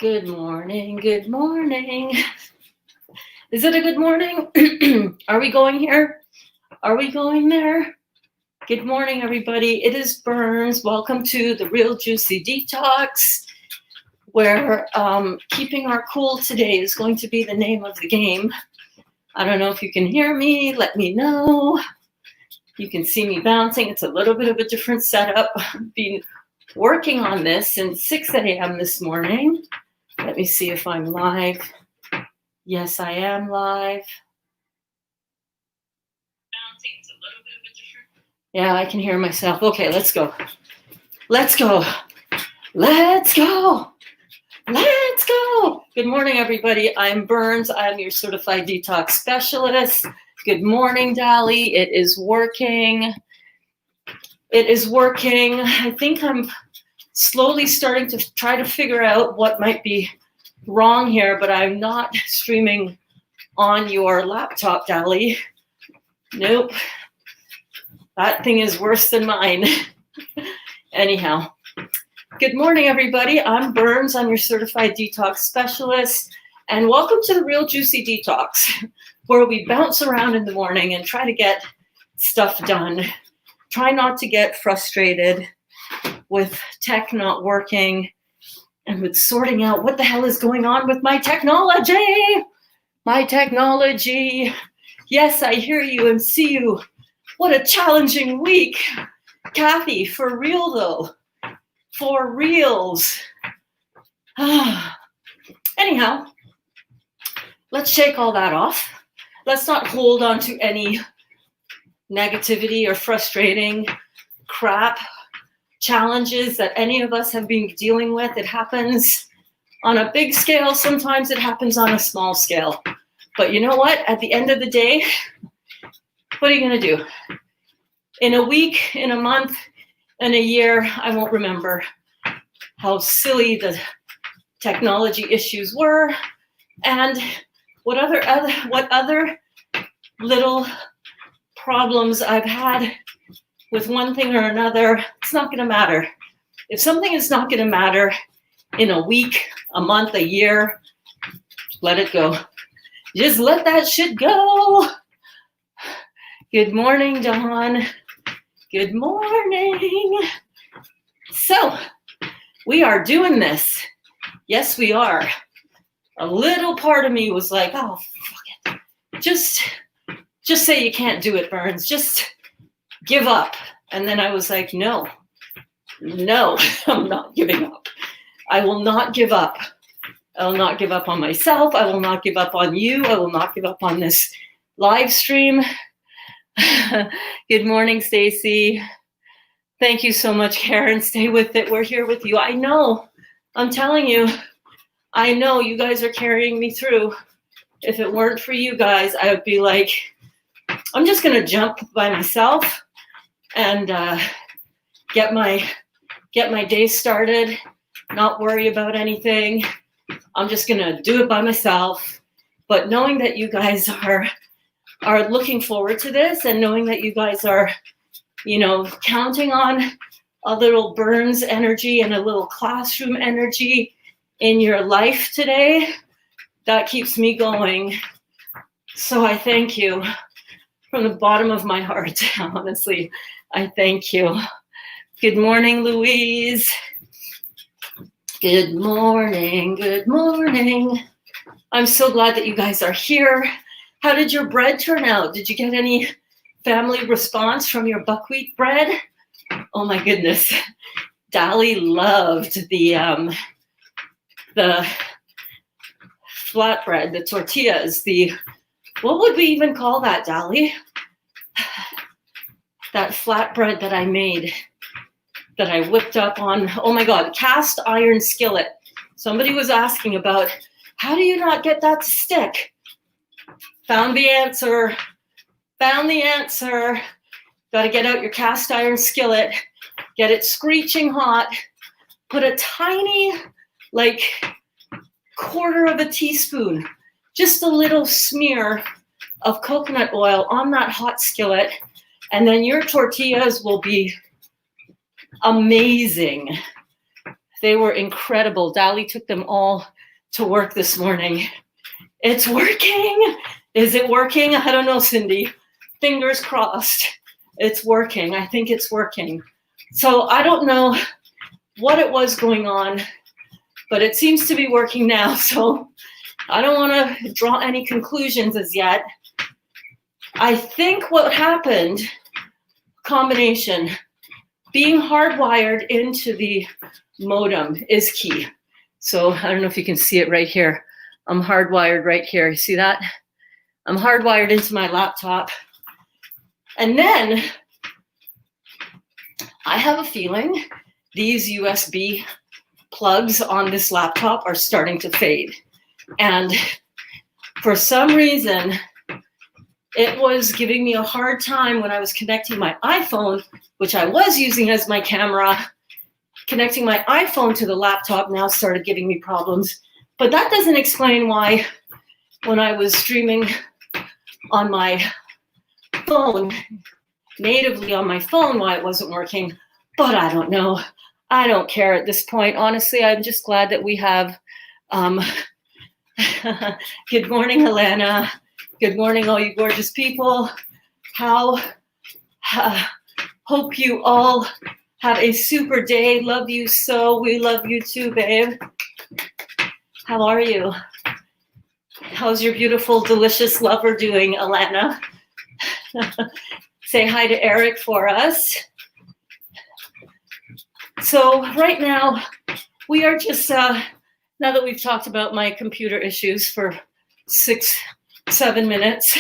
Good morning, good morning. Is it a good morning? Are we going here? Are we going there? Good morning, everybody. It is Berns. Welcome to the Real Juicy Detox, where keeping our cool today is going to be the name of the game. I don't know if you can hear me. Let me know. You can see me bouncing. It's a little bit of a different setup. I've been working on this since 6 a.m. this morning. Let me see if I'm live. Yes, I am live. Yeah, I can hear myself. Okay, let's go. Let's go. Let's go. Let's go. Good morning, everybody. I'm Berns. I'm your certified detox specialist. Good morning, Dolly. It is working. It is working. I think I'm slowly starting to try to figure out what might be wrong here, but I'm not streaming on your laptop, Dolly. Nope. That thing is worse than mine. Anyhow, good morning, everybody. I'm Berns. I'm your certified detox specialist, and welcome to the Real Juicy Detox, where we bounce around in the morning and try to get stuff done. Try not to get frustrated with tech not working and with sorting out what the hell is going on with my technology. My technology. Yes, I hear you and see you. What a challenging week. Kathy, for real though. For reals. Anyhow, let's shake all that off. Let's not hold on to any negativity or frustrating crap, challenges that any of us have been dealing with. It happens on a big scale. Sometimes it happens on a small scale. But you know what? At the end of the day, what are you going to do? In a week, in a month, in a year, I won't remember how silly the technology issues were and what other little problems I've had with one thing or another. It's not going to matter. If something is not going to matter in a week, a month, a year, let it go. Just let that shit go. Good morning, Dawn. Good morning. So, we are doing this. Yes, we are. A little part of me was like, oh, fuck it. Just say you can't do it, Berns. Just give up. And then I was like, no, I'm not giving up. I will not give up. I will not give up on myself. I will not give up on you. I will not give up on this live stream. Good morning, Stacy. Thank you so much, Karen. Stay with it. We're here with you. I know. I'm telling you. I know you guys are carrying me through. If it weren't for you guys, I would be like, I'm just going to jump by myself and get my day started, not worry about anything. I'm just going to do it by myself. But knowing that you guys are looking forward to this and knowing that you guys are, counting on a little Berns energy and a little classroom energy in your life today, that keeps me going. So I thank you from the bottom of my heart. Honestly, I thank you. Good morning, Louise. Good morning. Good morning. I'm so glad that you guys are here. How did your bread turn out? Did you get any family response from your buckwheat bread? Oh my goodness. Dolly loved the flatbread, the tortillas, what would we even call that, Dolly? That flatbread that I made, that I whipped up on, oh my God, cast iron skillet. Somebody was asking about, how do you not get that to stick? Found the answer. Got to get out your cast iron skillet, get it screeching hot, put a tiny, quarter of a teaspoon, just a little smear of coconut oil on that hot skillet, and then your tortillas will be amazing. They were incredible. Dali took them all to work this morning. It's working. Is it working? I don't know, Cindy. Fingers crossed. It's working. I think it's working. So I don't know what it was going on, but it seems to be working now. So I don't want to draw any conclusions as yet. I think what happened, combination, being hardwired into the modem is key. So I don't know if you can see it right here. I'm hardwired right here. You see that? I'm hardwired into my laptop. And then I have a feeling these USB plugs on this laptop are starting to fade. And for some reason, it was giving me a hard time when I was connecting my iPhone, which I was using as my camera. Connecting my iPhone to the laptop now started giving me problems. But that doesn't explain why when I was streaming on my phone, natively on my phone, why it wasn't working. But I don't know. I don't care at this point. Honestly, I'm just glad that we have, good morning, Alana. Good morning, all you gorgeous people. Hope you all have a super day. Love you so. We love you too, babe. How are you? How's your beautiful, delicious lover doing, Alana? Say hi to Eric for us. So right now, we are just, now that we've talked about my computer issues for 6-7 minutes,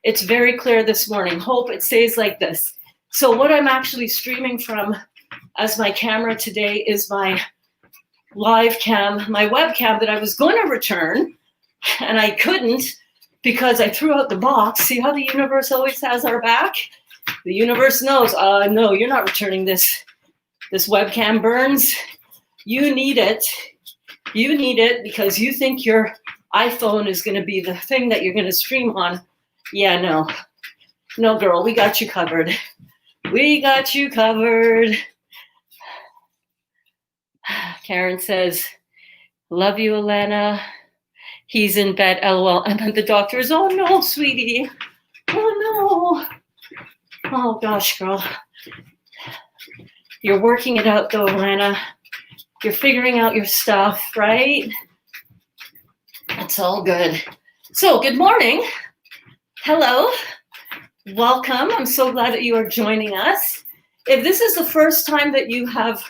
it's very clear this morning. Hope it stays like this. So what I'm actually streaming from as my camera today is my live cam, my webcam that I was going to return, and I couldn't because I threw out the box. See how the universe always has our back? The universe knows, no, you're not returning this webcam, Berns. You need it. You need it because you think your iPhone is going to be the thing that you're going to stream on. Yeah, no. No, girl, we got you covered. We got you covered. Karen says, love you, Alana. He's in bed, LOL. And then the doctor is, oh no, sweetie. Oh no. Oh gosh, girl. You're working it out though, Alana. You're figuring out your stuff, right? It's all good. So, good morning. Hello. Welcome. I'm so glad that you are joining us. If this is the first time that you have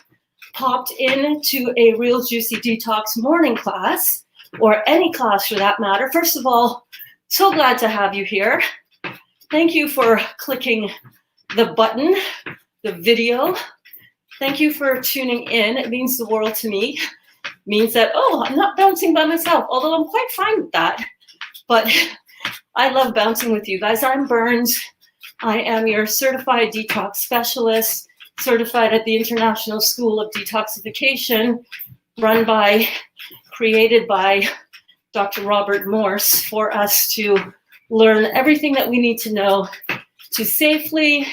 popped into a Real Juicy Detox morning class, or any class for that matter, first of all, so glad to have you here. Thank you for clicking the button, the video. Thank you for tuning in. It means the world to me. It means that, oh, I'm not bouncing by myself, although I'm quite fine with that. But I love bouncing with you guys. I'm Berns. I am your certified detox specialist, certified at the International School of Detoxification, created by Dr. Robert Morse for us to learn everything that we need to know to safely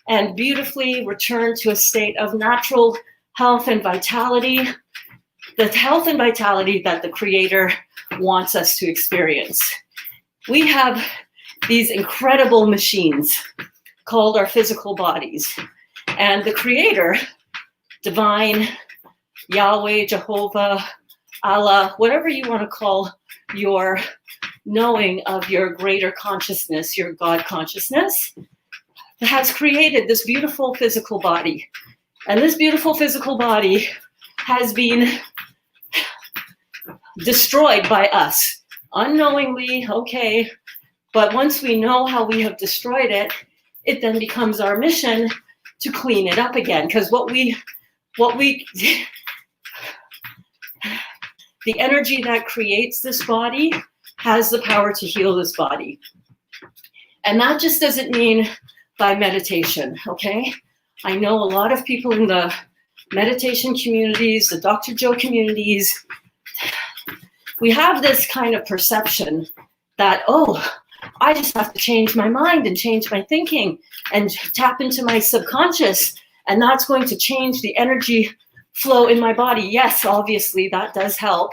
and beautifully return to a state of natural health and vitality, the health and vitality that the Creator wants us to experience. We have these incredible machines called our physical bodies. And the Creator, Divine, Yahweh, Jehovah, Allah, whatever you want to call your knowing of your greater consciousness, your God consciousness, has created this beautiful physical body. And this beautiful physical body has been destroyed by us unknowingly, okay. But once we know how we have destroyed it, it then becomes our mission to clean it up again. Because the energy that creates this body has the power to heal this body. And that just doesn't mean by meditation, okay? I know a lot of people in the meditation communities, the Dr. Joe communities, we have this kind of perception that, oh, I just have to change my mind and change my thinking and tap into my subconscious, and that's going to change the energy flow in my body. Yes, obviously that does help,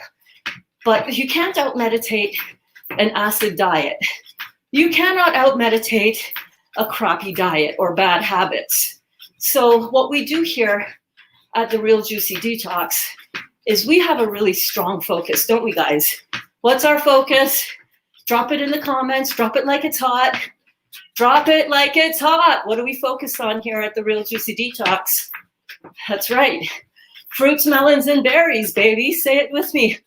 but you can't out-meditate an acid diet. You cannot out-meditate a crappy diet or bad habits. So what we do here at the Real Juicy Detox is we have a really strong focus, don't we, guys? What's our focus? Drop it in the comments. Drop it like it's hot. Drop it like it's hot. What do we focus on here at the Real Juicy Detox? That's right. Fruits, melons, and berries, baby. Say it with me.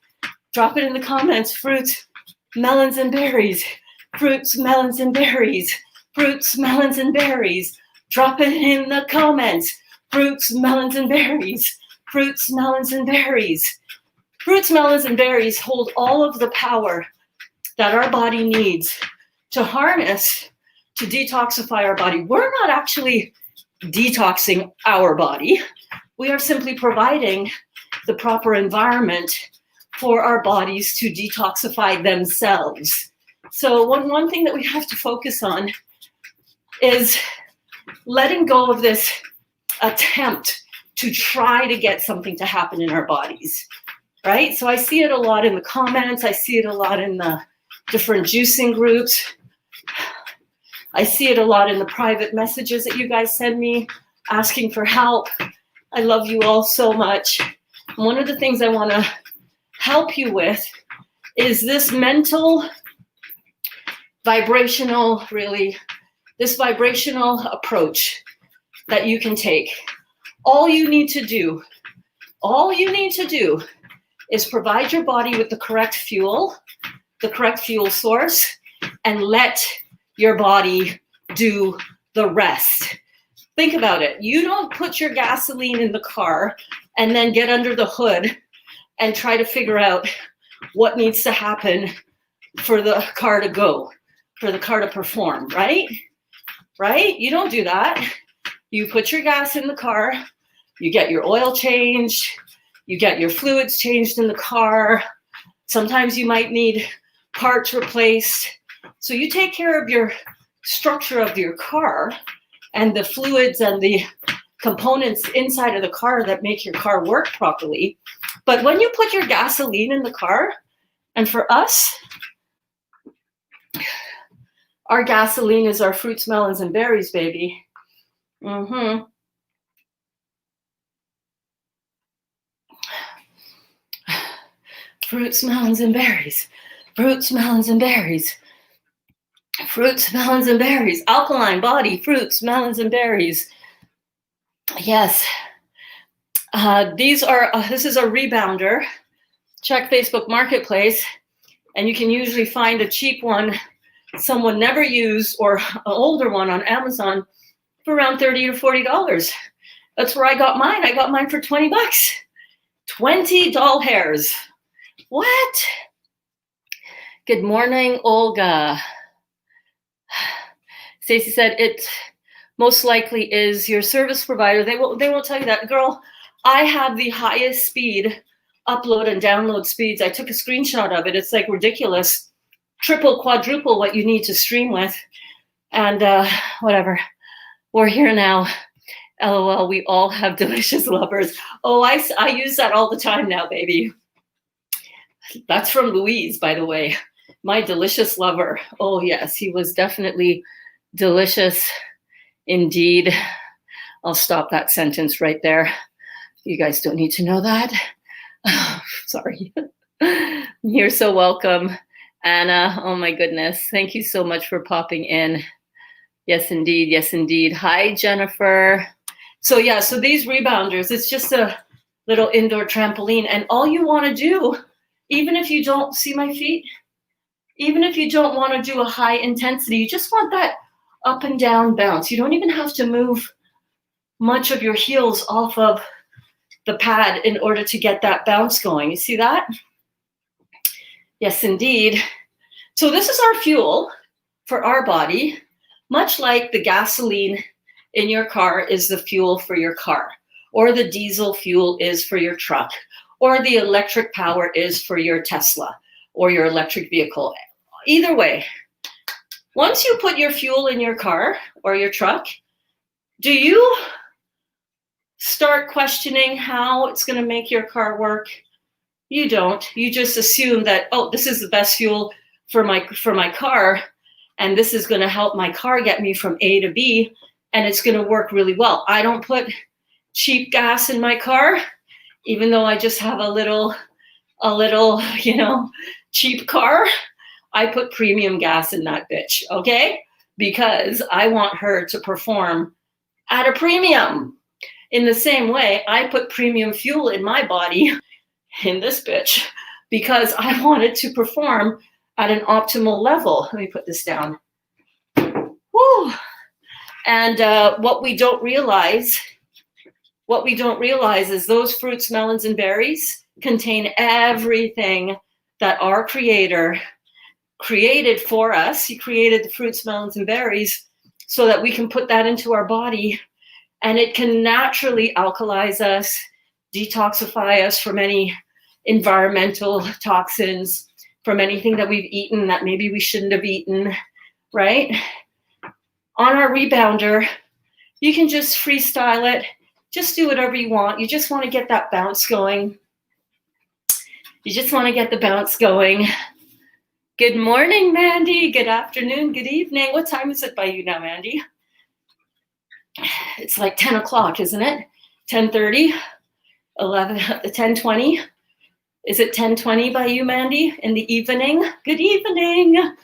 Drop it in the comments. Fruits, melons, and berries. Fruits, melons, and berries. Fruits, melons, and berries. Drop it in the comments. Fruits, melons, and berries. Fruits, melons, and berries. Fruits, melons, and berries hold all of the power that our body needs to harness, to detoxify our body. We're not actually detoxing our body. We are simply providing the proper environment for our bodies to detoxify themselves. So one thing that we have to focus on is letting go of this attempt to try to get something to happen in our bodies, right? So I see it a lot in the comments. I see it a lot in the different juicing groups. I see it a lot in the private messages that you guys send me asking for help. I love you all so much. And one of the things I want to help you with is this mental, vibrational, this vibrational approach that you can take. All you need to do is provide your body with the correct fuel source, and let your body do the rest. Think about it. You don't put your gasoline in the car and then get under the hood and try to figure out what needs to happen for the car to go, for the car to perform, right? Right? You don't do that. You put your gas in the car, you get your oil changed, you get your fluids changed in the car. Sometimes you might need parts replaced. So you take care of your structure of your car and the fluids and the components inside of the car that make your car work properly. But when you put your gasoline in the car, and for us, our gasoline is our fruits, melons, and berries, baby. Fruits, melons, and berries. Fruits, melons, and berries. Fruits, melons, and berries. Alkaline body, fruits, melons, and berries. Yes. This is a rebounder. Check Facebook Marketplace, and you can usually find a cheap one someone never used or an older one on Amazon for around $30 to $40. That's where I got mine. I got mine for $20. 20 doll hairs. What? Good morning, Olga. Stacy said it most likely is your service provider. They won't tell you that. Girl, I have the highest speed upload and download speeds. I took a screenshot of it. It's like ridiculous. Triple, quadruple what you need to stream with. And whatever. We're here now. LOL, we all have delicious lovers. Oh, I use that all the time now, baby. That's from Louise, by the way. My delicious lover. Oh, yes, he was definitely delicious indeed. I'll stop that sentence right there. You guys don't need to know that. Sorry. You're so welcome. Anna, oh my goodness. Thank you so much for popping in. Yes, indeed. Yes, indeed. Hi, Jennifer. So yeah, so these rebounders, it's just a little indoor trampoline. And all you want to do, even if you don't see my feet, even if you don't want to do a high intensity, you just want that up and down bounce. You don't even have to move much of your heels off of the pad in order to get that bounce going. You see that? Yes, indeed. So this is our fuel for our body, much like the gasoline in your car is the fuel for your car, or the diesel fuel is for your truck, or the electric power is for your Tesla or your electric vehicle. Either way, once you put your fuel in your car or your truck, do you start questioning how it's going to make your car work. You don't. You just assume that, oh, this is the best fuel for my car, and this is going to help my car get me from A to B, and it's going to work really well. I don't put cheap gas in my car, even though I just have a little, cheap car. I put premium gas in that bitch, okay? Because I want her to perform at a premium. In the same way, I put premium fuel in my body, in this bitch, because I want it to perform at an optimal level. Let me put this down. Woo. And what we don't realize is those fruits, melons, and berries contain everything that our Creator created for us. He created the fruits, melons, and berries so that we can put that into our body, and it can naturally alkalize us, detoxify us from any environmental toxins, from anything that we've eaten that maybe we shouldn't have eaten, right? On our rebounder, you can just freestyle it. Just do whatever you want. You just want to get that bounce going. You just want to get the bounce going. Good morning, Mandy. Good afternoon. Good evening. What time is it by you now, Mandy? It's like 10 o'clock, isn't it? 10:30, 11, 10:20. Is it 10:20 by you, Mandy, in the evening? Good evening.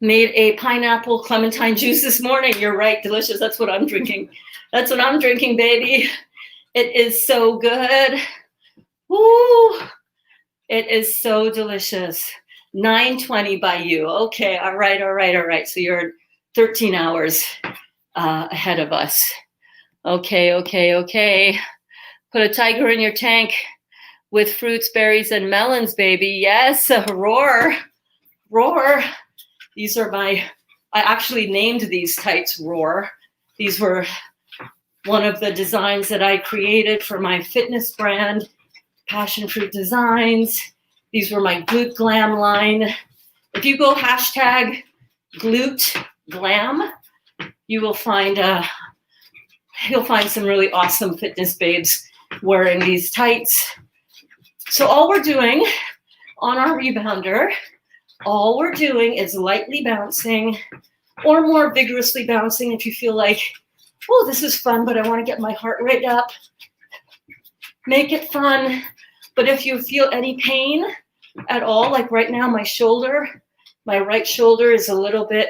Made a pineapple clementine juice this morning. You're right, delicious. That's what I'm drinking. That's what I'm drinking, baby. It is so good. Woo! It is so delicious. 9:20 by you. Okay, all right. So you're 13 hours ahead of us. Okay. Put a tiger in your tank with fruits, berries, and melons, baby. Yes, roar. These are I actually named these tights Roar. These were one of the designs that I created for my fitness brand, Passion Fruit Designs. These were my Glute Glam line. If you go hashtag Glute Glam, you'll find some really awesome fitness babes wearing these tights. So all we're doing on our rebounder, all we're doing is lightly bouncing or more vigorously bouncing if you feel like, oh, this is fun, but I want to get my heart rate up. Make it fun. But if you feel any pain at all, like right now, my right shoulder is a little bit,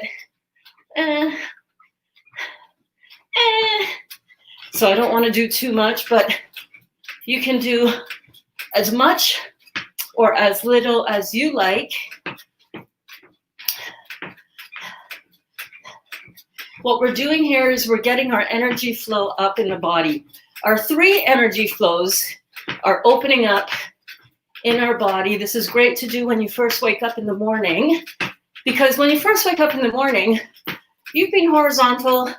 so I don't want to do too much, but you can do as much or as little as you like. What we're doing here is we're getting our energy flow up in the body. Our 3 energy flows are opening up in our body. This is great to do when you first wake up in the morning, because when you first wake up in the morning, you've been horizontal,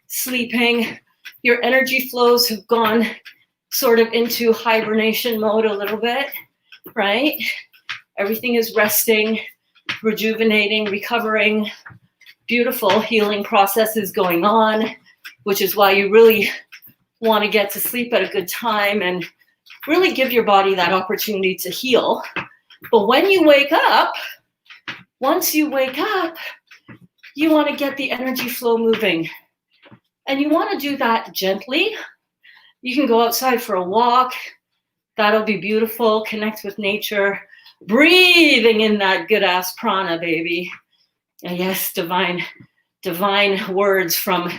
sleeping. Your energy flows have gone sort of into hibernation mode a little bit, right? Everything is resting, rejuvenating, recovering. Beautiful healing processes going on, which is why you really want to get to sleep at a good time and really give your body that opportunity to heal. But when you wake up, once you wake up, you want to get the energy flow moving. And you want to do that gently. You can go outside for a walk. That'll be beautiful. Connect with nature. Breathing in that good ass prana, baby. And yes, divine words from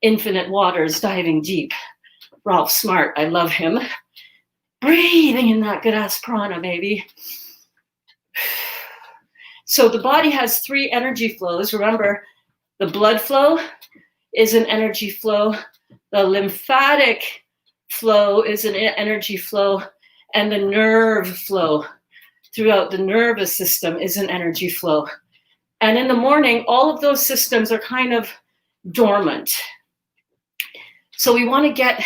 infinite waters diving deep. Ralph Smart, I love him. Breathing in that good ass prana, baby. So the body has 3 energy flows. Remember, the blood flow is an energy flow. The lymphatic flow is an energy flow. And the nerve flow throughout the nervous system is an energy flow. And in the morning, all of those systems are kind of dormant. So we want to get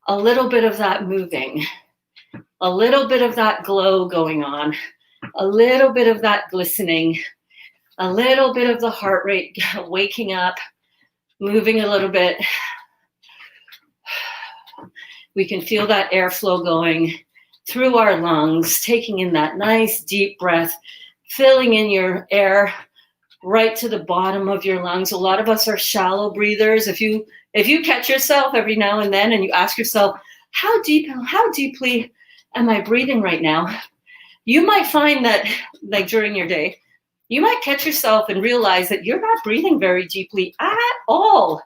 a little bit of that moving, a little bit of that glow going on, a little bit of that glistening, a little bit of the heart rate waking up, moving a little bit. We can feel that airflow going through our lungs, taking in that nice deep breath, filling in your air right to the bottom of your lungs. A lot of us are shallow breathers. If you catch yourself every now and then and you ask yourself, how deeply am I breathing right now? You might find that, like during your day, you might catch yourself and realize that you're not breathing very deeply at all.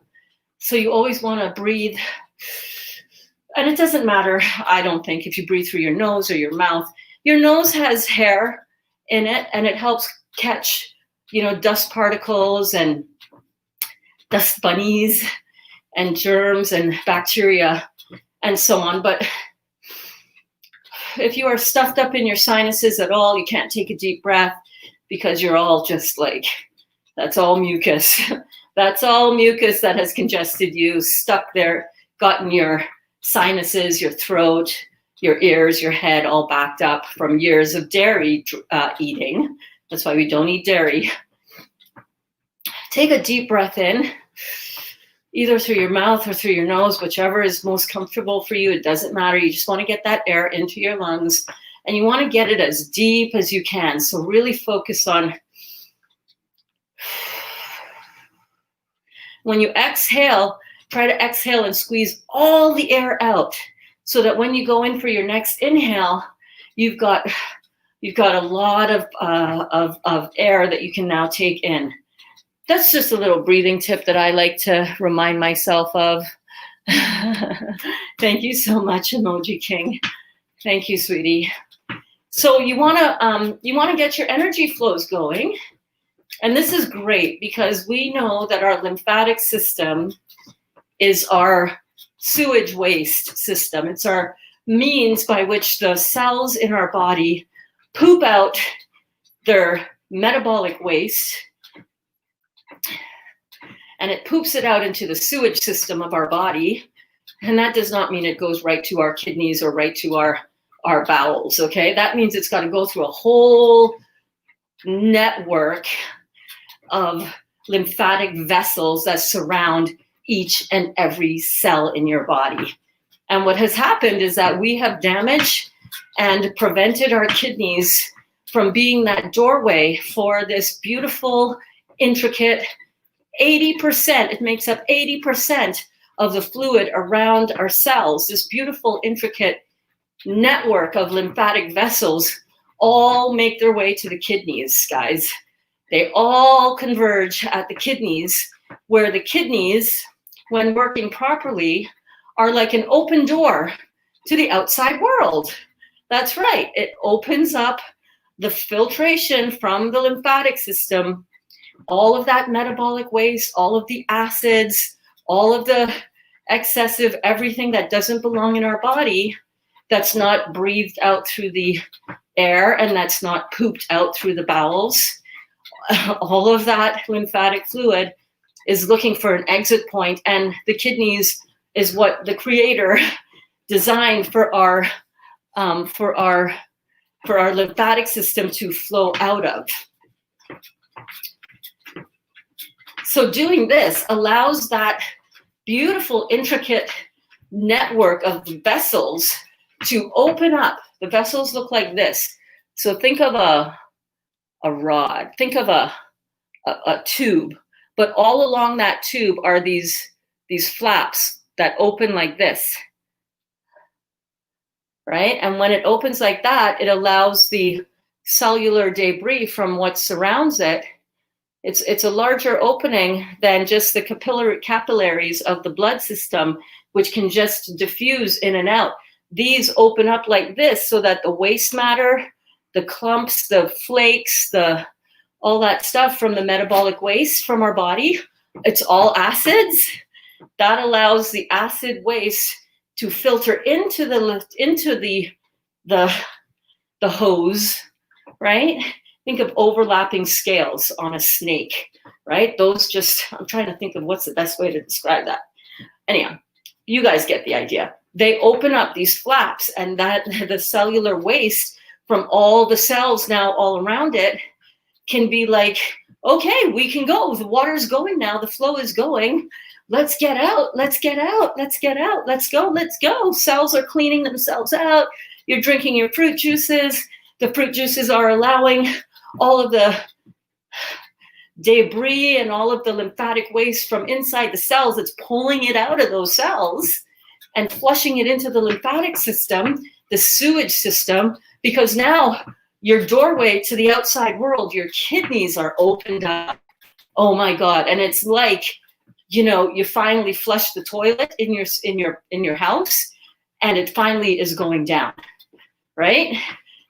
So you always want to breathe. And it doesn't matter, I don't think, if you breathe through your nose or your mouth. Your nose has hair in it, and it helps catch, dust particles and dust bunnies and germs and bacteria and so on. But if you are stuffed up in your sinuses at all, you can't take a deep breath because you're all just like, that's all mucus. That's all mucus that has congested you, stuck there, gotten your sinuses, your throat, your ears, your head all backed up from years of dairy eating. That's why we don't eat dairy. Take a deep breath in, either through your mouth or through your nose, whichever is most comfortable for you. It doesn't matter. You just want to get that air into your lungs, and you want to get it as deep as you can. So really focus on, when you exhale, try to exhale and squeeze all the air out so that when you go in for your next inhale, you've got a lot of air that you can now take in. That's just a little breathing tip that I like to remind myself of. Thank you so much, Emoji King. Thank you, sweetie. So you wanna get your energy flows going. And this is great because we know that our lymphatic system is our sewage waste system. It's our means by which the cells in our body poop out their metabolic waste, and it poops it out into the sewage system of our body. And that does not mean it goes right to our kidneys or right to our bowels, okay? That means it's got to go through a whole network of lymphatic vessels that surround each and every cell in your body. And what has happened is that we have damaged and prevented our kidneys from being that doorway for this beautiful, intricate 80%. It makes up 80% of the fluid around our cells. This beautiful, intricate network of lymphatic vessels all make their way to the kidneys, guys. They all converge at the kidneys, where the kidneys, when working properly, are like an open door to the outside world. That's right. It opens up the filtration from the lymphatic system, all of that metabolic waste, all of the acids, all of the excessive everything that doesn't belong in our body, that's not breathed out through the air and that's not pooped out through the bowels. All of that lymphatic fluid is looking for an exit point, and the kidneys is what the Creator designed for our lymphatic system to flow out of. So doing this allows that beautiful, intricate network of vessels to open up. The vessels look like this. So think of a rod, think of a tube, but all along that tube are these flaps that open like this, right? And when it opens like that, it allows the cellular debris from what surrounds it. It's a larger opening than just the capillaries of the blood system, which can just diffuse in and out. These open up like this so that the waste matter, the clumps, the flakes, all that stuff from the metabolic waste from our body, it's all acids. That allows the acid waste to filter into the hose, right? Think of overlapping scales on a snake, right? I'm trying to think of what's the best way to describe that. Anyhow, you guys get the idea. They open up these flaps, and that the cellular waste from all the cells now all around it can be like okay, we can go. The water's going now. The flow is going. Let's get out. Let's get out. Let's get out. Let's go. Let's go. Cells are cleaning themselves out. You're drinking your fruit juices. The fruit juices are allowing all of the debris and all of the lymphatic waste from inside the cells. It's pulling it out of those cells and flushing it into the lymphatic system, the sewage system, because now your doorway to the outside world, your kidneys are opened up. Oh my God. And it's like, you know, you finally flush the toilet in your house and it finally is going down, right?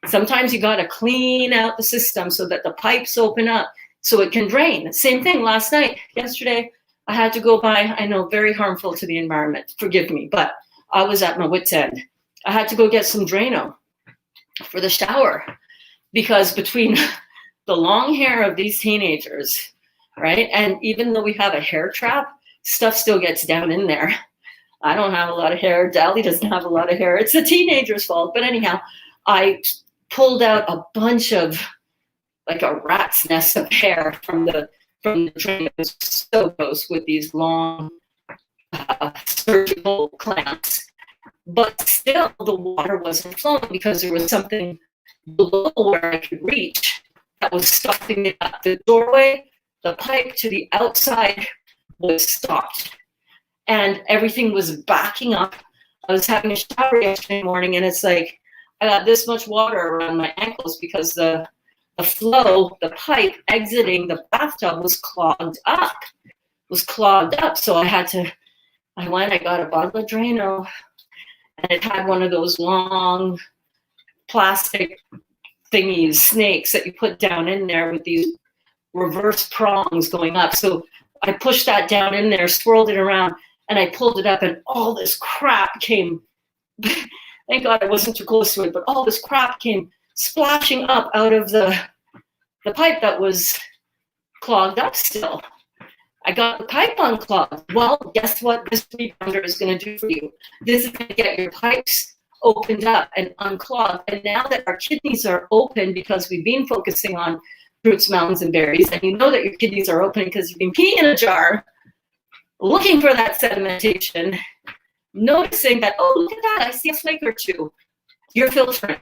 Sometimes you got to clean out the system so that the pipes open up so it can drain. Same thing yesterday, I had to go buy, I know, very harmful to the environment, forgive me, but I was at my wit's end. I had to go get some Drano for the shower because between the long hair of these teenagers, right? And even though we have a hair trap, stuff still gets down in there. I don't have a lot of hair. Dally doesn't have a lot of hair. It's the teenager's fault. But anyhow, I pulled out a bunch of like a rat's nest of hair from the drain. It was so gross with these long surgical clamps. But still the water wasn't flowing because there was something below where I could reach that was stopping it up. The doorway, the pipe to the outside was stopped. And everything was backing up. I was having a shower yesterday morning and it's like, I got this much water around my ankles because the flow, the pipe exiting the bathtub was clogged up. So I got a bottle of Drano and it had one of those long plastic thingies, snakes that you put down in there with these reverse prongs going up. So I pushed that down in there, swirled it around, and I pulled it up and all this crap came. Thank God I wasn't too close to it, but all this crap came splashing up out of the pipe that was clogged up still. I got the pipe unclogged. Well, guess what this rebounder is going to do for you? This is going to get your pipes opened up and unclogged. And now that our kidneys are open because we've been focusing on fruits, mountains, and berries, and you know that your kidneys are open because you've been peeing in a jar, looking for that sedimentation, noticing that, oh, look at that, I see a flake or two. You're filtering.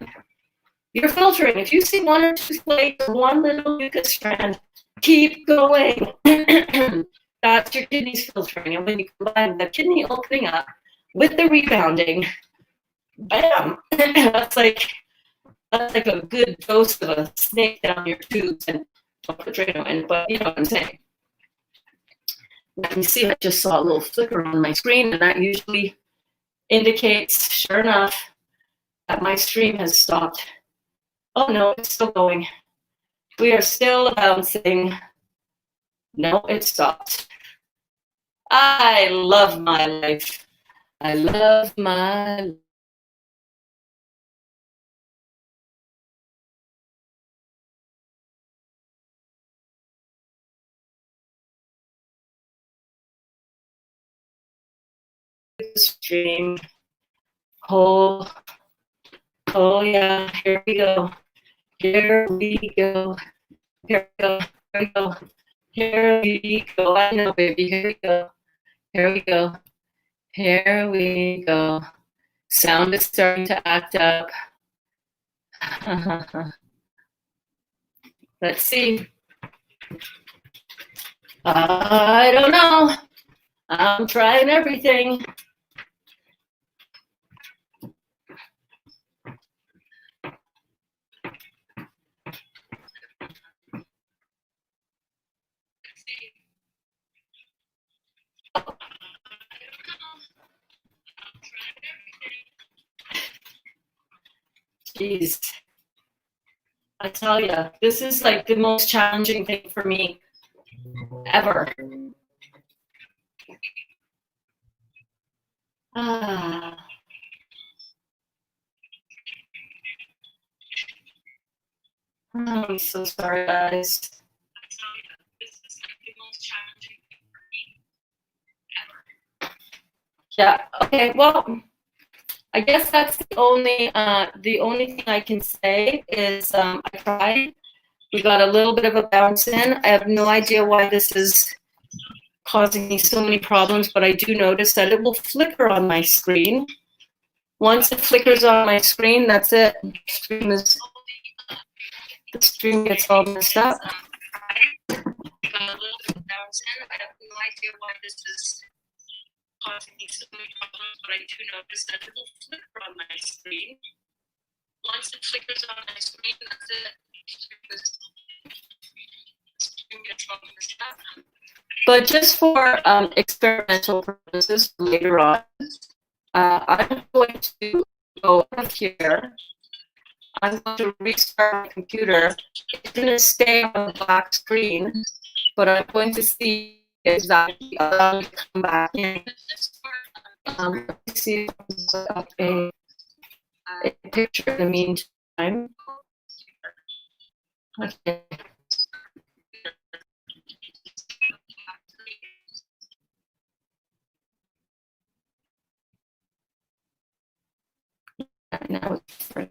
You're filtering. If you see one or two flakes, one little mucus strand, keep going. That's your kidneys filtering. And when you combine the kidney opening up with the rebounding, bam, that's like a good dose of a snake down your tubes. And don't put Drano in, but you know what I'm saying. Let me see, I just saw a little flicker on my screen, and that usually indicates, sure enough, that my stream has stopped. Oh no, it's still going. We are still bouncing. No, it stopped. I love my life. I love my life. Stream. Oh yeah, here we go. Here we go. Here we go. Here we go. Here we go. I know, baby. Here we go. Here we go. Here we go. Sound is starting to act up. Let's see. I don't know. I'm trying everything. Jeez. I tell you, this is like the most challenging thing for me ever. I'm so sorry, guys. I tell you, this is like the most challenging thing for me ever. Yeah, okay, well, I guess that's the only thing I can say is I tried We got a little bit of a bounce in. I have no idea why this is causing me so many problems, but I do notice that it will flicker on my screen. Once it flickers on my screen, that's it. The stream gets all messed up. Got a little bit of bounce in. I have no idea why this is causing me so many problems, but I do notice that it will flicker on my screen. Once it flickers on my screen, that's it. But just for experimental purposes later on, I'm going to go up here. I'm going to restart my computer. It's going to stay on the black screen, but I'm going to see exactly allow me to come back in. Let me see if I can put up a picture in the meantime. Okay. Now it's free.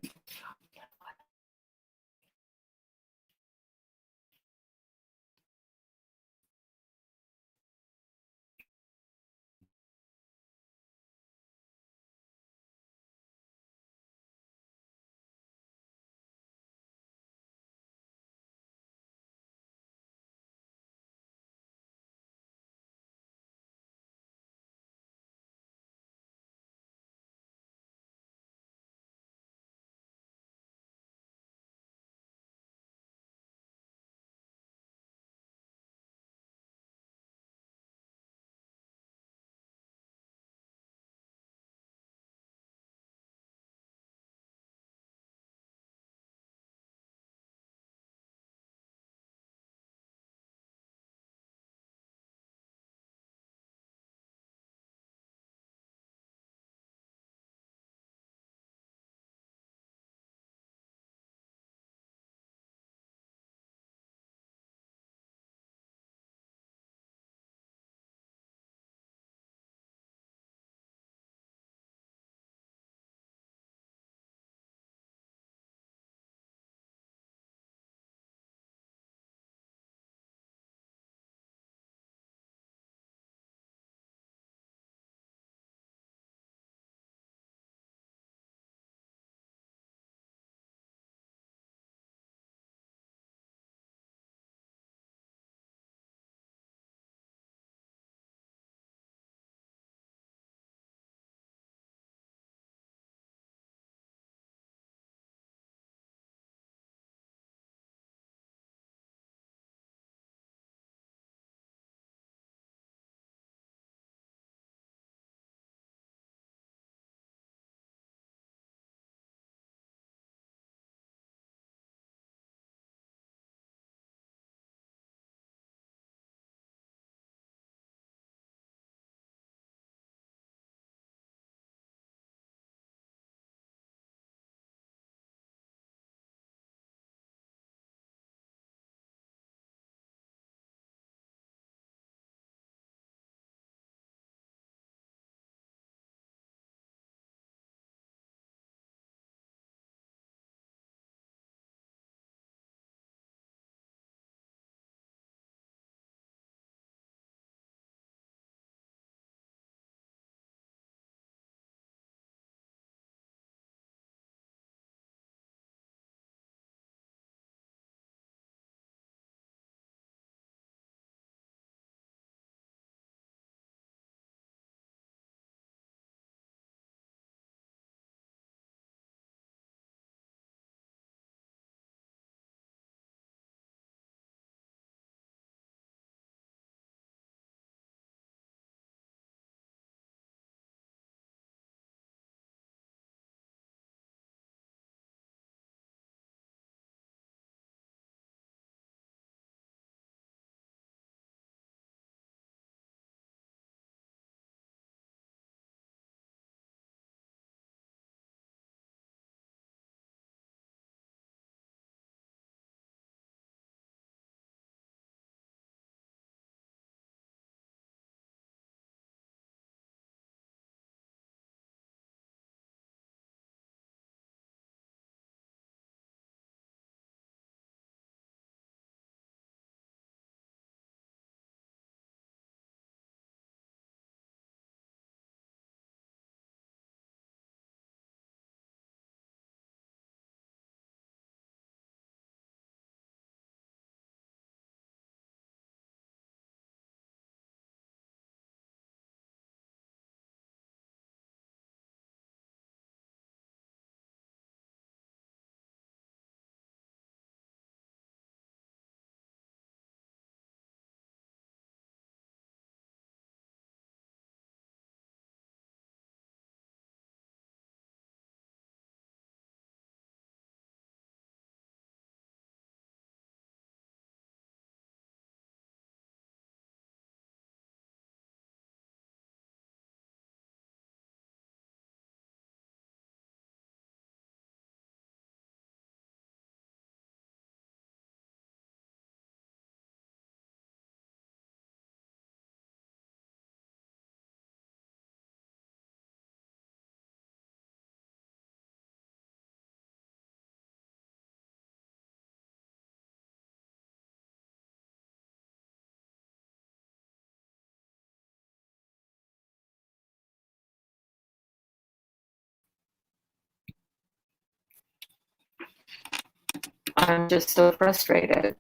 I'm just so frustrated.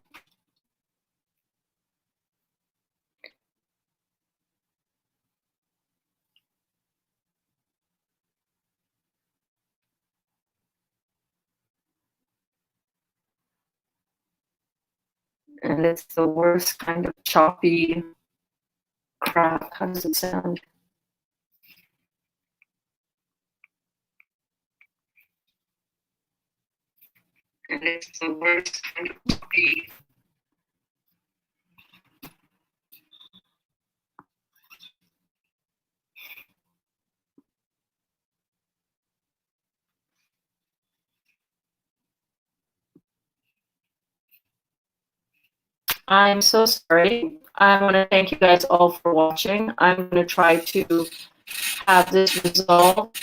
And it's the worst kind of choppy crap. How does it sound? And it's the worst kind of choppy. I'm so sorry. I want to thank you guys all for watching. I'm going to try to have this resolved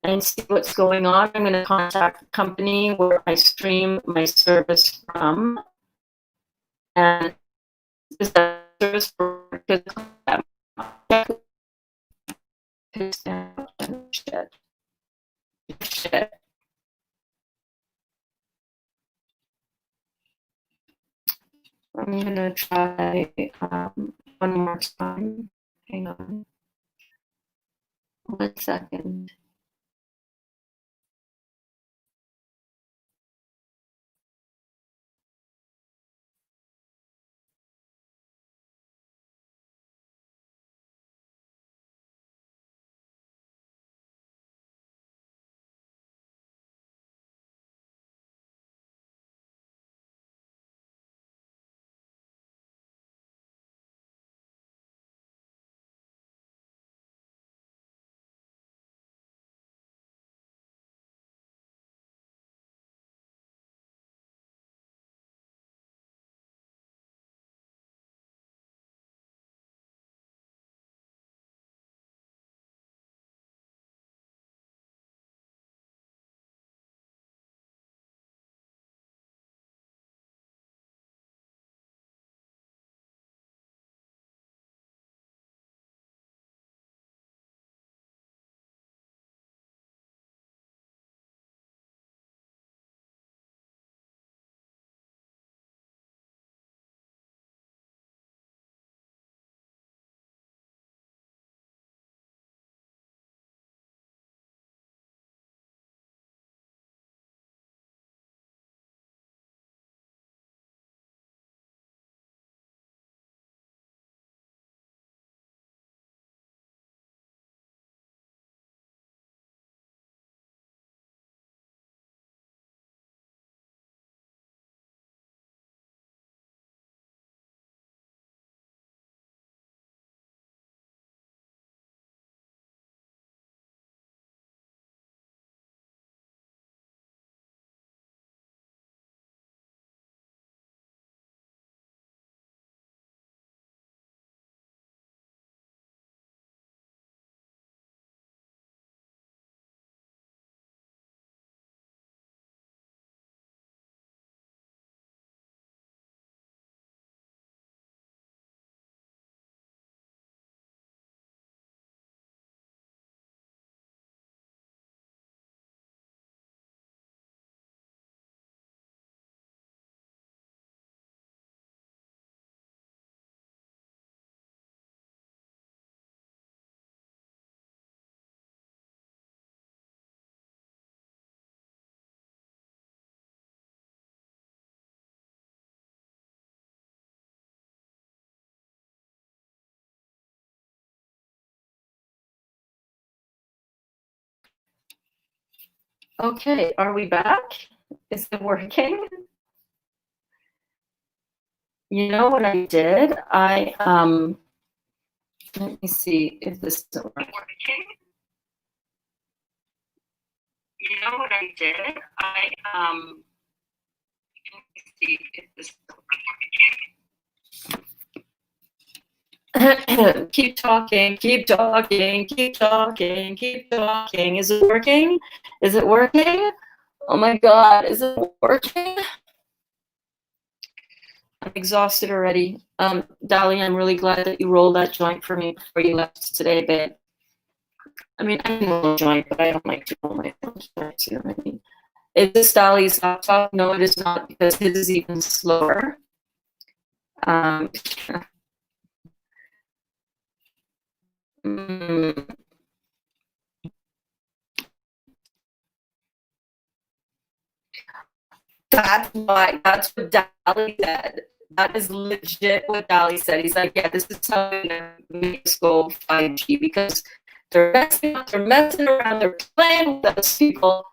and see what's going on. I'm going to contact the company where I stream my service from. And is that service for shit. I'm gonna try one more time. Hang on. 1 second. Okay, are we back? Is it working? You know what I did? Let me see if this is working. You know what I did? Let me see if this is working. Keep talking, keep talking, keep talking, keep talking. Is it working? Is it working? Oh my God, is it working? I'm exhausted already. Dali, I'm really glad that you rolled that joint for me before you left today, babe. I mean, I can roll a joint, but I don't like to roll my own joints. You know what I mean? Is this Dali's laptop? No, it is not, because his is even slower. That's why, that's what Dali said. That is legit what Dali said. He's like, yeah, this is how we're gonna make us go 5G, because they're messing around, they're playing with us, people.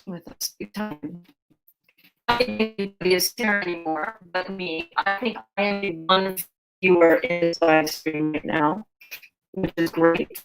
With us big time. I don't think anybody is here anymore but me. I think I am the one viewer in this live stream right now, which is great.